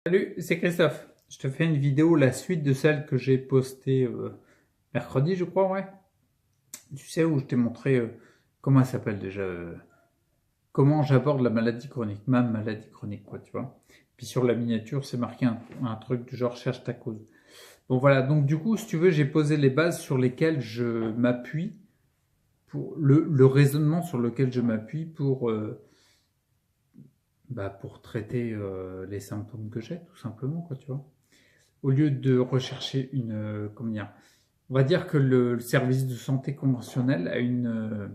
Salut, c'est Christophe. Je te fais une vidéo, la suite de celle que j'ai postée mercredi, je crois, ouais. Tu sais, où je t'ai montré, comment elle s'appelle déjà, comment j'aborde la maladie chronique, ma maladie chronique, quoi, tu vois. Puis sur la miniature, c'est marqué un truc du genre cherche ta cause. Bon, voilà, donc du coup, si tu veux, j'ai posé les bases sur lesquelles je m'appuie, pour le raisonnement sur lequel je m'appuie pour traiter les symptômes que j'ai, tout simplement, quoi, tu vois. Au lieu de rechercher comment dire, on va dire que le service de santé conventionnel a une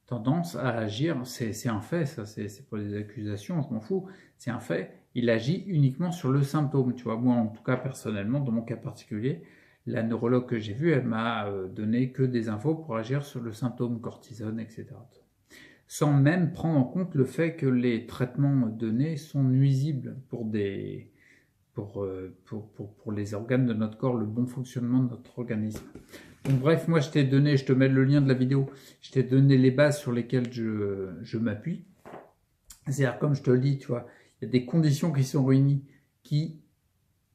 tendance à agir, c'est un fait, ça, c'est pas des accusations, je m'en fous, c'est un fait, il agit uniquement sur le symptôme, tu vois. Moi, en tout cas, personnellement, dans mon cas particulier, la neurologue que j'ai vue, elle m'a donné que des infos pour agir sur le symptôme cortisone, etc. Sans même prendre en compte le fait que les traitements donnés sont nuisibles pour les organes de notre corps, le bon fonctionnement de notre organisme. Donc bref, moi je t'ai donné, je te mets le lien de la vidéo, je t'ai donné les bases sur lesquelles je m'appuie. C'est-à-dire, comme je te le dis, tu vois, il y a des conditions qui sont réunies,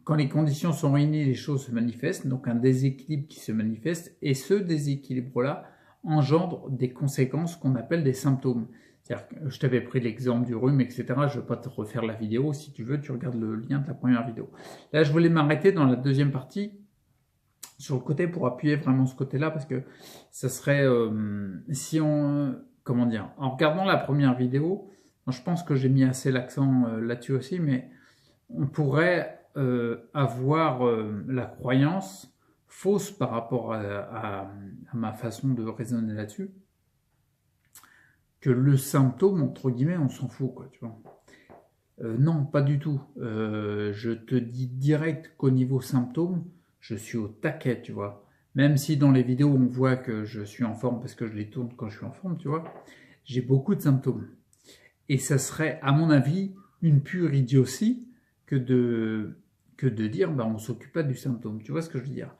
quand les conditions sont réunies, les choses se manifestent, donc un déséquilibre qui se manifeste, et ce déséquilibre-là engendre des conséquences qu'on appelle des symptômes. C'est-à-dire que je t'avais pris l'exemple du rhume, etc. Je ne vais pas te refaire la vidéo. Si tu veux, tu regardes le lien de la première vidéo. Là, je voulais m'arrêter dans la deuxième partie, sur le côté, pour appuyer vraiment ce côté-là, parce que ça serait, comment dire, en regardant la première vidéo, je pense que j'ai mis assez l'accent là-dessus aussi, mais on pourrait avoir la croyance fausse par rapport à ma façon de raisonner là-dessus, que le symptôme, entre guillemets, on s'en fout, quoi, tu vois. Non, pas du tout. Je te dis direct qu'au niveau symptômes, je suis au taquet, tu vois. Même si dans les vidéos, on voit que je suis en forme parce que je les tourne quand je suis en forme, tu vois, j'ai beaucoup de symptômes. Et ça serait, à mon avis, une pure idiotie que de dire on ne s'occupe pas du symptôme. Tu vois ce que je veux dire?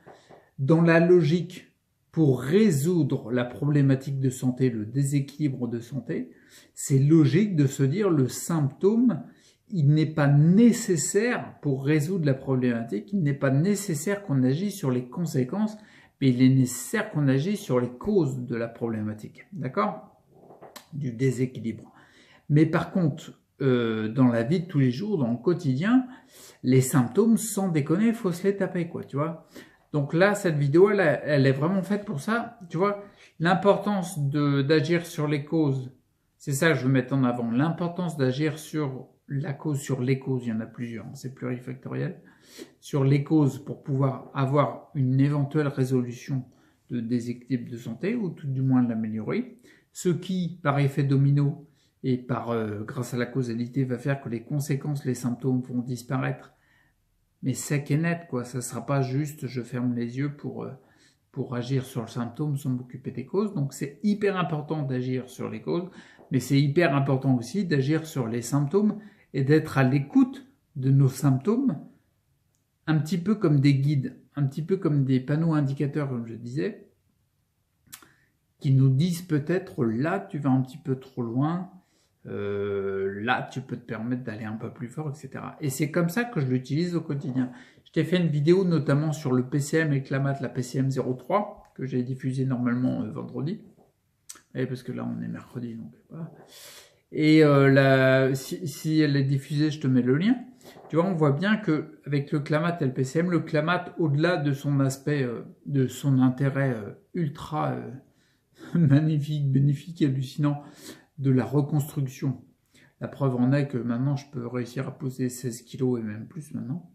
Dans la logique, pour résoudre la problématique de santé, le déséquilibre de santé, c'est logique de se dire le symptôme, il n'est pas nécessaire pour résoudre la problématique, il n'est pas nécessaire qu'on agisse sur les conséquences, mais il est nécessaire qu'on agisse sur les causes de la problématique, d'accord? Du déséquilibre. Mais par contre, dans la vie de tous les jours, dans le quotidien, les symptômes, sans déconner, il faut se les taper, quoi, tu vois. Donc là, cette vidéo, elle est vraiment faite pour ça, tu vois. L'importance d'agir sur les causes, c'est ça que je veux mettre en avant. L'importance d'agir sur la cause, sur les causes, il y en a plusieurs, c'est plurifactoriel. Sur les causes pour pouvoir avoir une éventuelle résolution de déséquilibre de santé, ou tout du moins l'améliorer. Ce qui, par effet domino, et grâce à la causalité, va faire que les conséquences, les symptômes vont disparaître. Mais sec et net, quoi. Ça ne sera pas juste je ferme les yeux pour agir sur le symptôme sans m'occuper des causes. Donc c'est hyper important d'agir sur les causes, mais c'est hyper important aussi d'agir sur les symptômes et d'être à l'écoute de nos symptômes, un petit peu comme des guides, un petit peu comme des panneaux indicateurs, comme je disais, qui nous disent peut-être là tu vas un petit peu trop loin, là tu peux te permettre d'aller un peu plus fort, etc. Et c'est comme ça que je l'utilise au quotidien. Je t'ai fait une vidéo notamment sur le PCM et Clamat, la PCM 03, que j'ai diffusée normalement vendredi. Et parce que là on est mercredi, donc voilà. Et si elle est diffusée, je te mets le lien. Tu vois, on voit bien que avec le Clamat et le PCM, le Clamat, au-delà de son aspect, de son intérêt ultra magnifique, bénéfique et hallucinant de la reconstruction. La preuve en est que maintenant je peux réussir à poser 16 kg et même plus maintenant,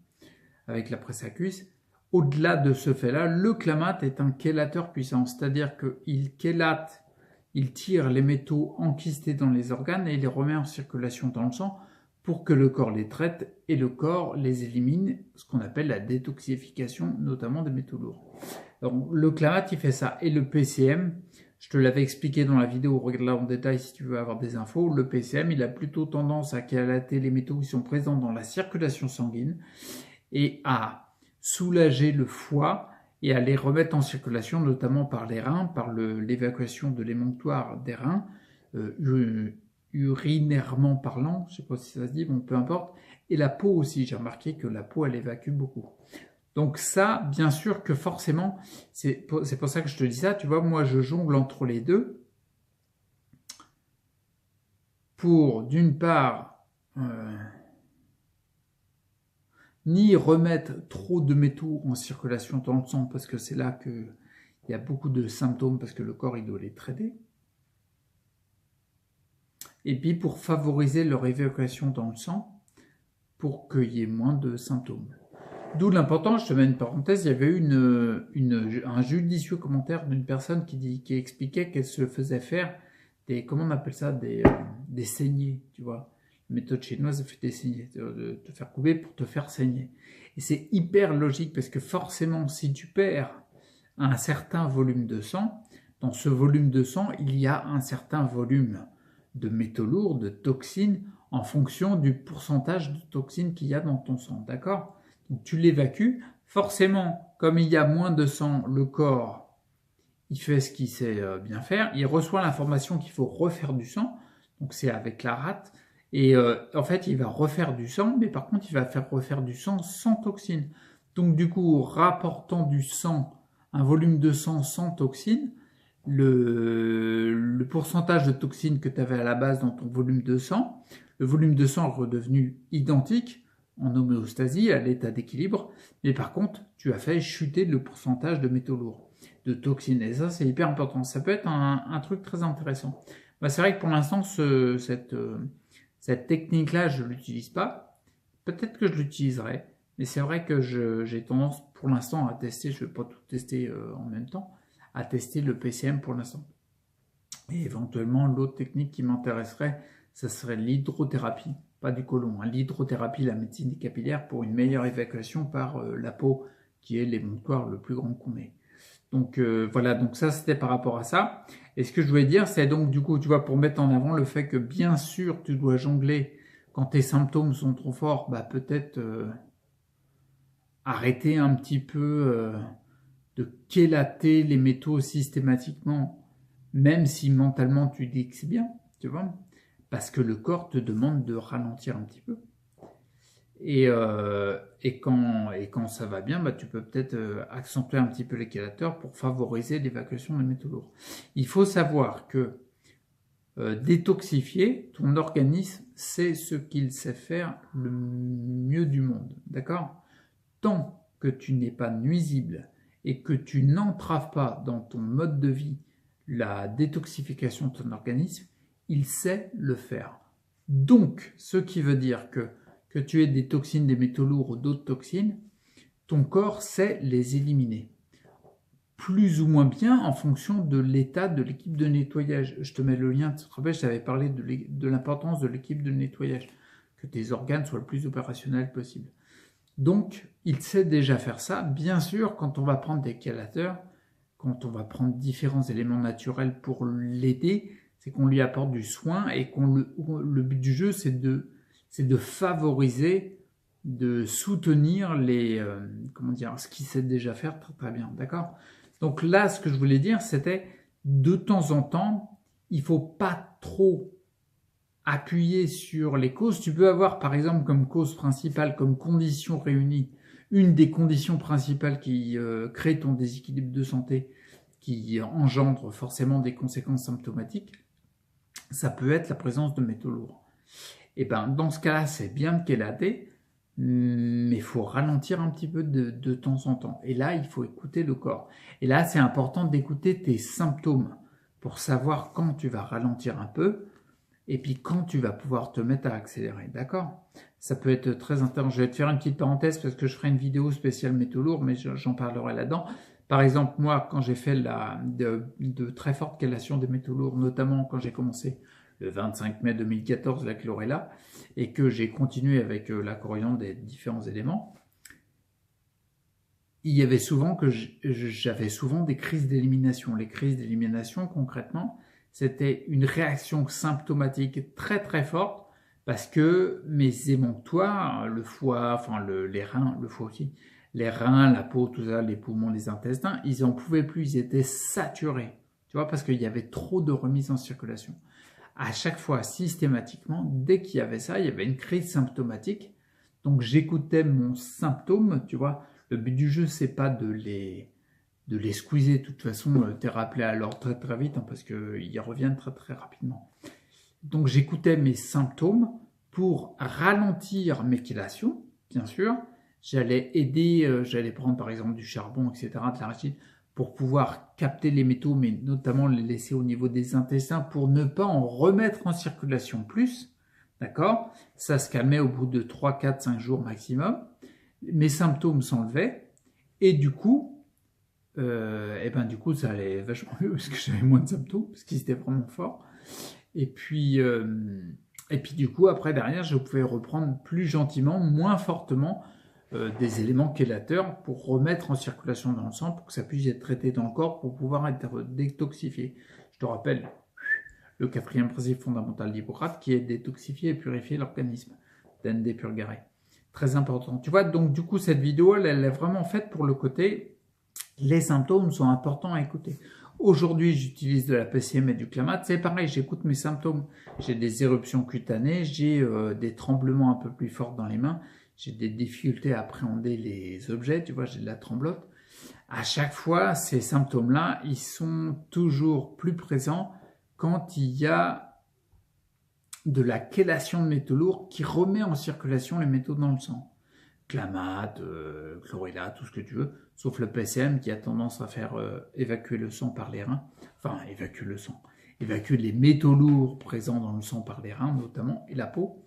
avec la presse à cuisse. Au-delà de ce fait-là, le Clamat est un chélateur puissant, c'est-à-dire qu'il chélate, il tire les métaux enquistés dans les organes et il les remet en circulation dans le sang pour que le corps les traite et le corps les élimine, ce qu'on appelle la détoxification, notamment des métaux lourds. Donc, le Clamat, il fait ça. Et le PCM, je te l'avais expliqué dans la vidéo, regarde-la en détail si tu veux avoir des infos. Le PCM, il a plutôt tendance à chelater les métaux qui sont présents dans la circulation sanguine et à soulager le foie et à les remettre en circulation, notamment par les reins, par l'évacuation de l'émonctoire des reins, urinairement parlant, je sais pas si ça se dit, bon peu importe, et la peau aussi, j'ai remarqué que la peau elle évacue beaucoup. Donc ça, bien sûr que forcément, c'est pour ça que je te dis ça, tu vois, moi je jongle entre les deux, pour d'une part, ni remettre trop de métaux en circulation dans le sang, parce que c'est là qu'il y a beaucoup de symptômes, parce que le corps il doit les traiter, et puis pour favoriser leur évacuation dans le sang, pour qu'il y ait moins de symptômes. D'où l'important, je te mets une parenthèse, il y avait eu un judicieux commentaire d'une personne qui expliquait qu'elle se faisait faire des, comment on appelle ça, des saignées, tu vois. La méthode chinoise fait des saignées, de te faire couper pour te faire saigner. Et c'est hyper logique parce que forcément, si tu perds un certain volume de sang, dans ce volume de sang, il y a un certain volume de métaux lourds, de toxines, en fonction du pourcentage de toxines qu'il y a dans ton sang, d'accord ? Donc tu l'évacues. Forcément, comme il y a moins de sang, le corps, il fait ce qu'il sait bien faire. Il reçoit l'information qu'il faut refaire du sang. Donc c'est avec la rate. Et en fait, il va refaire du sang, mais par contre, il va faire refaire du sang sans toxines. Donc du coup, rapportant du sang, un volume de sang sans toxines, le pourcentage de toxines que tu avais à la base dans ton volume de sang, le volume de sang est redevenu identique, en homéostasie, à l'état d'équilibre, mais par contre, tu as fait chuter le pourcentage de métaux lourds, de toxines, et ça, c'est hyper important. Ça peut être un truc très intéressant. Bah, c'est vrai que pour l'instant, cette technique-là, je ne l'utilise pas. Peut-être que je l'utiliserai, mais c'est vrai que j'ai tendance, pour l'instant, à tester, je ne vais pas tout tester en même temps, à tester le PCM pour l'instant. Et éventuellement, l'autre technique qui m'intéresserait, ça serait l'hydrothérapie. Pas du côlon, hein. L'hydrothérapie, la médecine des capillaires pour une meilleure évacuation par la peau, qui est l'émonctoire le plus grand qu'on ait. Donc voilà, donc ça c'était par rapport à ça. Et ce que je voulais dire, c'est donc du coup, tu vois, pour mettre en avant le fait que bien sûr tu dois jongler quand tes symptômes sont trop forts, bah peut-être arrêter un petit peu de chélater les métaux systématiquement, même si mentalement tu dis que c'est bien, tu vois. Parce que le corps te demande de ralentir un petit peu. Et quand ça va bien, bah, tu peux peut-être accentuer un petit peu les chélateurs pour favoriser l'évacuation des métaux lourds. Il faut savoir que détoxifier, ton organisme, c'est ce qu'il sait faire le mieux du monde. D'accord ? Tant que tu n'es pas nuisible et que tu n'entraves pas dans ton mode de vie la détoxification de ton organisme, il sait le faire. Donc, ce qui veut dire que tu aies des toxines, des métaux lourds ou d'autres toxines, ton corps sait les éliminer. Plus ou moins bien en fonction de l'état de l'équipe de nettoyage. Je te mets le lien, tu te rappelles, je t'avais parlé de l'importance de l'équipe de nettoyage, que tes organes soient le plus opérationnels possible. Donc, il sait déjà faire ça. Bien sûr, quand on va prendre des chélateurs, quand on va prendre différents éléments naturels pour l'aider, c'est qu'on lui apporte du soin et le but du jeu, c'est de favoriser, de soutenir ce qu'il sait déjà faire très très bien, d'accord ? Donc là, ce que je voulais dire, c'était de temps en temps, il faut pas trop appuyer sur les causes. Tu peux avoir par exemple comme cause principale, comme condition réunie, une des conditions principales qui crée ton déséquilibre de santé, qui engendre forcément des conséquences symptomatiques, ça peut être la présence de métaux lourds. Et ben dans ce cas-là, c'est bien de chélater, mais il faut ralentir un petit peu de temps en temps. Et là, il faut écouter le corps. Et là, c'est important d'écouter tes symptômes pour savoir quand tu vas ralentir un peu et puis quand tu vas pouvoir te mettre à accélérer, d'accord ? Ça peut être très intéressant. Je vais te faire une petite parenthèse parce que je ferai une vidéo spéciale métaux lourds, mais j'en parlerai là-dedans. Par exemple, moi, quand j'ai fait de très fortes chélations des métaux lourds, notamment quand j'ai commencé le 25 mai 2014, la chlorella, et que j'ai continué avec la coriandre et différents éléments, il y avait souvent j'avais souvent des crises d'élimination. Les crises d'élimination, concrètement, c'était une réaction symptomatique très très forte parce que mes émonctoires, le foie, enfin les reins, le foie aussi, les reins, la peau, tout ça, les poumons, les intestins, ils en pouvaient plus, ils étaient saturés, tu vois, parce qu'il y avait trop de remise en circulation. à chaque fois, systématiquement, dès qu'il y avait ça, il y avait une crise symptomatique. Donc j'écoutais mon symptôme, tu vois. Le but du jeu, c'est pas de les squeezer. De toute façon, t'es rappelé à l'ordre très très vite, hein, parce qu'ils reviennent très très rapidement. Donc j'écoutais mes symptômes pour ralentir mes chélations, bien sûr. J'allais aider, j'allais prendre par exemple du charbon, etc., de l'arachide, pour pouvoir capter les métaux, mais notamment les laisser au niveau des intestins pour ne pas en remettre en circulation plus. D'accord? Ça se calmait au bout de 3, 4, 5 jours maximum. Mes symptômes s'enlevaient. Et du coup, ça allait vachement mieux parce que j'avais moins de symptômes, parce qu'ils étaient vraiment forts. Et puis du coup, après, derrière, je pouvais reprendre plus gentiment, moins fortement, des éléments chélateurs pour remettre en circulation dans le sang, pour que ça puisse être traité dans le corps, pour pouvoir être détoxifié. Je te rappelle le 4e principe fondamental d'Hippocrate, qui est détoxifier et purifier l'organisme, Dende purgare. Très important. Tu vois, donc du coup, cette vidéo, elle est vraiment faite pour le côté, les symptômes sont importants à écouter. Aujourd'hui, j'utilise de la PCM et du Clamat. C'est pareil, j'écoute mes symptômes. J'ai des éruptions cutanées, j'ai des tremblements un peu plus forts dans les mains, j'ai des difficultés à appréhender les objets, tu vois, j'ai de la tremblote. À chaque fois, ces symptômes-là, ils sont toujours plus présents quand il y a de la chélation de métaux lourds qui remet en circulation les métaux dans le sang. Clamat, chlorella, tout ce que tu veux, sauf le PCM qui a tendance à faire évacuer le sang par les reins, enfin évacuer le sang, évacuer les métaux lourds présents dans le sang par les reins notamment, et la peau.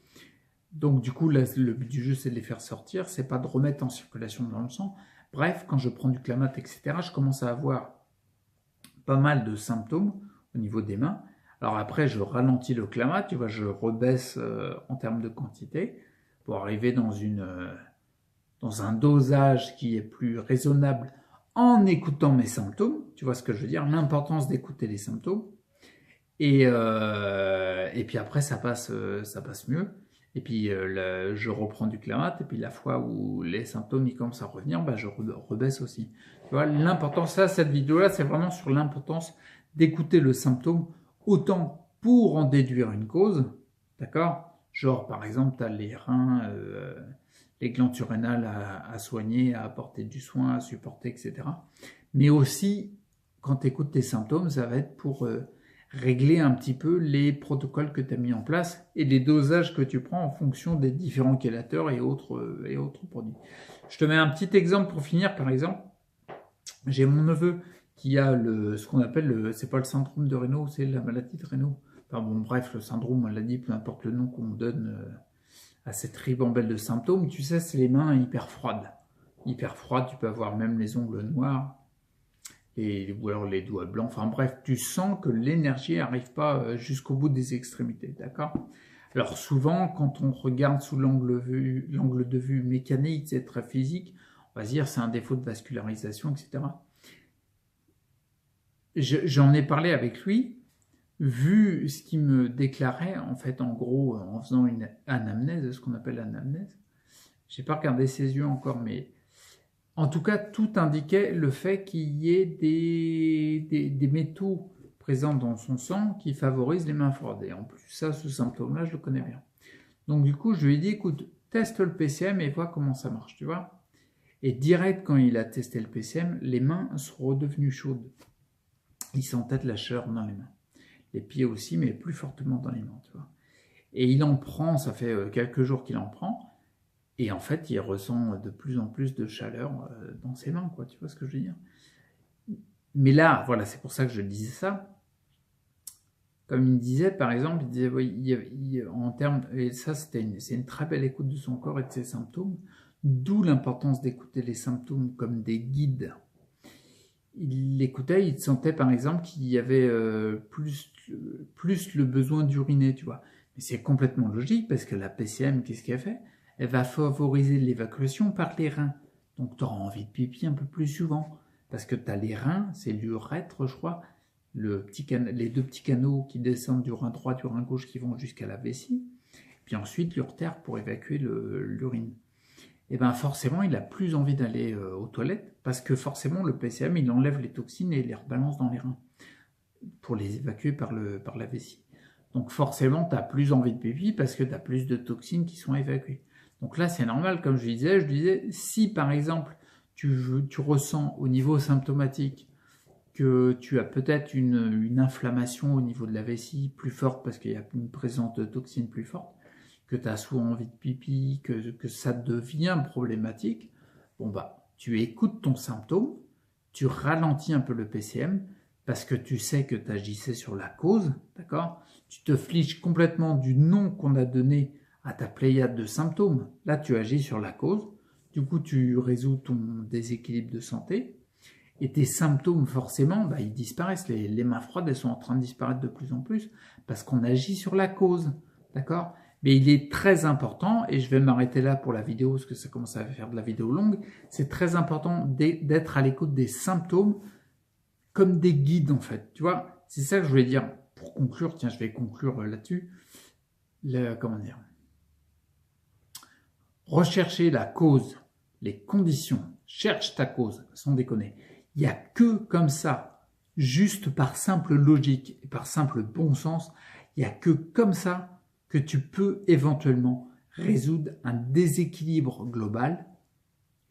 Donc du coup, là, le but du jeu, c'est de les faire sortir, c'est pas de remettre en circulation dans le sang. Bref, quand je prends du Clamat, etc., je commence à avoir pas mal de symptômes au niveau des mains. Alors après, je ralentis le Clamat, tu vois, je rebaisse en termes de quantité pour arriver dans un dosage qui est plus raisonnable en écoutant mes symptômes. Tu vois ce que je veux dire? L'importance d'écouter les symptômes. Et puis après, ça passe mieux. Et puis je reprends du Clamat. Et puis la fois où les symptômes ils commencent à revenir, bah, je rebaisse aussi. Tu vois, l'importance, cette vidéo-là, c'est vraiment sur l'importance d'écouter le symptôme, autant pour en déduire une cause, d'accord? Genre, par exemple, tu as les reins, les glandes surrénales à soigner, à apporter du soin, à supporter, etc. Mais aussi, quand tu écoutes tes symptômes, ça va être pour régler un petit peu les protocoles que tu as mis en place et les dosages que tu prends en fonction des différents chélateurs et autres produits. Je te mets un petit exemple pour finir, par exemple. J'ai mon neveu qui a ce qu'on appelle, c'est pas le syndrome de Raynaud, c'est la maladie de Raynaud. Enfin bon, bref, le syndrome, maladie, peu importe le nom qu'on donne à cette ribambelle de symptômes, tu sais, c'est les mains hyper froides. Hyper froides, tu peux avoir même les ongles noirs, ou alors les doigts blancs. Enfin bref, tu sens que l'énergie n'arrive pas jusqu'au bout des extrémités, d'accord? Alors souvent, quand on regarde sous l'angle de vue mécanique, c'est très physique, on va se dire c'est un défaut de vascularisation, etc. J'en ai parlé avec lui, vu ce qu'il me déclarait, en fait, en gros, en faisant une anamnèse, ce qu'on appelle l'anamnèse. J'ai pas regardé ses yeux encore, mais en tout cas, tout indiquait le fait qu'il y ait des métaux présents dans son sang qui favorisent les mains froides. Et en plus, ça, ce symptôme-là, je le connais bien. Donc du coup, je lui ai dit, écoute, teste le PCM et vois comment ça marche, tu vois. Et direct, quand il a testé le PCM, les mains sont redevenues chaudes. Il sentait de la chaleur dans les mains. Les pieds aussi, mais plus fortement dans les mains, tu vois. Et il en prend, ça fait quelques jours qu'il en prend, et en fait, il ressent de plus en plus de chaleur dans ses mains, quoi, tu vois ce que je veux dire? Mais là, voilà, c'est pour ça que je disais ça. Comme il me disait, par exemple, il disait, oui, en termes, et ça, c'est une très belle écoute de son corps et de ses symptômes, d'où l'importance d'écouter les symptômes comme des guides. Il l'écoutait, il sentait par exemple qu'il y avait plus le besoin d'uriner, tu vois. Mais c'est complètement logique parce que la PCM, qu'est-ce qu'elle fait? Elle va favoriser l'évacuation par les reins. Donc tu auras envie de pipi un peu plus souvent. Parce que tu as les reins, c'est l'urètre, je crois, les deux petits canaux qui descendent du rein droit, du rein gauche qui vont jusqu'à la vessie. Puis ensuite l'urtère pour évacuer l'urine. Et bien forcément, il a plus envie d'aller aux toilettes parce que forcément, le PCM, il enlève les toxines et les rebalance dans les reins pour les évacuer par la vessie. Donc forcément, tu as plus envie de pipi parce que tu as plus de toxines qui sont évacuées. Donc là, c'est normal, comme je disais, si par exemple, tu ressens au niveau symptomatique que tu as peut-être une inflammation au niveau de la vessie plus forte parce qu'il y a une présence de toxines plus forte, que tu as souvent envie de pipi, que ça devient problématique, bon bah, tu écoutes ton symptôme, tu ralentis un peu le PCM parce que tu sais que tu agissais sur la cause, d'accord? Tu te fiches complètement du nom qu'on a donné à ta pléiade de symptômes. Là, tu agis sur la cause. Du coup, tu résous ton déséquilibre de santé. Et tes symptômes, forcément, bah, ils disparaissent. Les mains froides, elles sont en train de disparaître de plus en plus parce qu'on agit sur la cause. D'accord? Mais il est très important, et je vais m'arrêter là pour la vidéo parce que ça commence à faire de la vidéo longue, c'est très important d'être à l'écoute des symptômes comme des guides, en fait. Tu vois, c'est ça que je voulais dire. Pour conclure, tiens, je vais conclure là-dessus. Comment dire? Rechercher la cause, les conditions. Cherche ta cause, sans déconner. Il n'y a que comme ça, juste par simple logique et par simple bon sens, il n'y a que comme ça que tu peux éventuellement résoudre un déséquilibre global,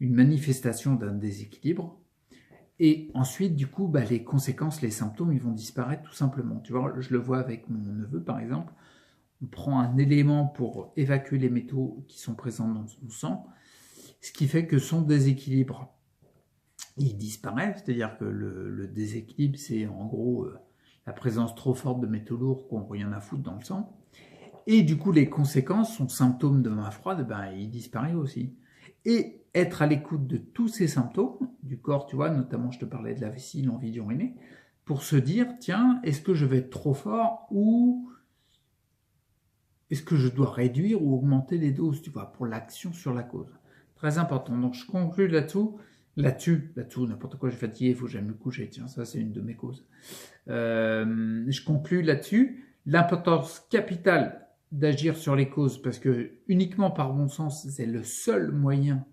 une manifestation d'un déséquilibre. Et ensuite, du coup, bah, les conséquences, les symptômes, ils vont disparaître tout simplement. Tu vois, je le vois avec mon neveu, par exemple. On prend un élément pour évacuer les métaux qui sont présents dans son sang, ce qui fait que son déséquilibre, il disparaît. C'est-à-dire que le déséquilibre, c'est en gros la présence trop forte de métaux lourds qu'on n'a rien à foutre dans le sang. Et du coup, les conséquences, son symptôme de main froide, ben, il disparaît aussi. Et être à l'écoute de tous ces symptômes du corps, tu vois, notamment je te parlais de la vessie, l'envie d'uriner, pour se dire, tiens, est-ce que je vais être trop fort ou est-ce que je dois réduire ou augmenter les doses, tu vois, pour l'action sur la cause. Très important. Donc je conclue là-dessus, n'importe quoi, j'ai fatigué, il faut que j'aille me coucher, tiens, ça c'est une de mes causes. Je conclue là-dessus, l'importance capitale d'agir sur les causes, parce que uniquement par bon sens, c'est le seul moyen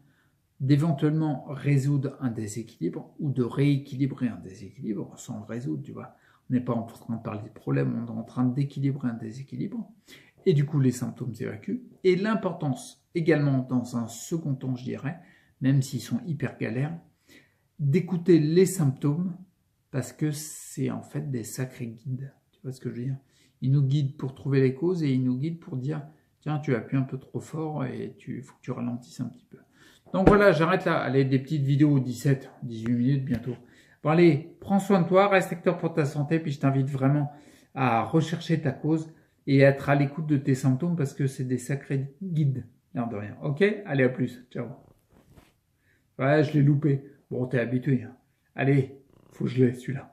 d'éventuellement résoudre un déséquilibre ou de rééquilibrer un déséquilibre sans le résoudre, tu vois. On n'est pas en train de parler de problème, on est en train d'équilibrer un déséquilibre. Et du coup, les symptômes s'évacuent. Et l'importance également, dans un second temps, je dirais, même s'ils sont hyper galères, d'écouter les symptômes parce que c'est en fait des sacrés guides. Tu vois ce que je veux dire? Ils nous guident pour trouver les causes et ils nous guident pour dire tiens, tu appuies un peu trop fort et il faut que tu ralentisses un petit peu. Donc voilà, j'arrête là. Allez, des petites vidéos 17, 18 minutes bientôt. Bon allez, prends soin de toi, reste acteur pour ta santé, puis je t'invite vraiment à rechercher ta cause et être à l'écoute de tes symptômes parce que c'est des sacrés guides, l'air de rien. Ok? Allez, à plus. Ciao. Ouais, je l'ai loupé. Bon, t'es habitué. Allez, faut que je l'ai celui-là.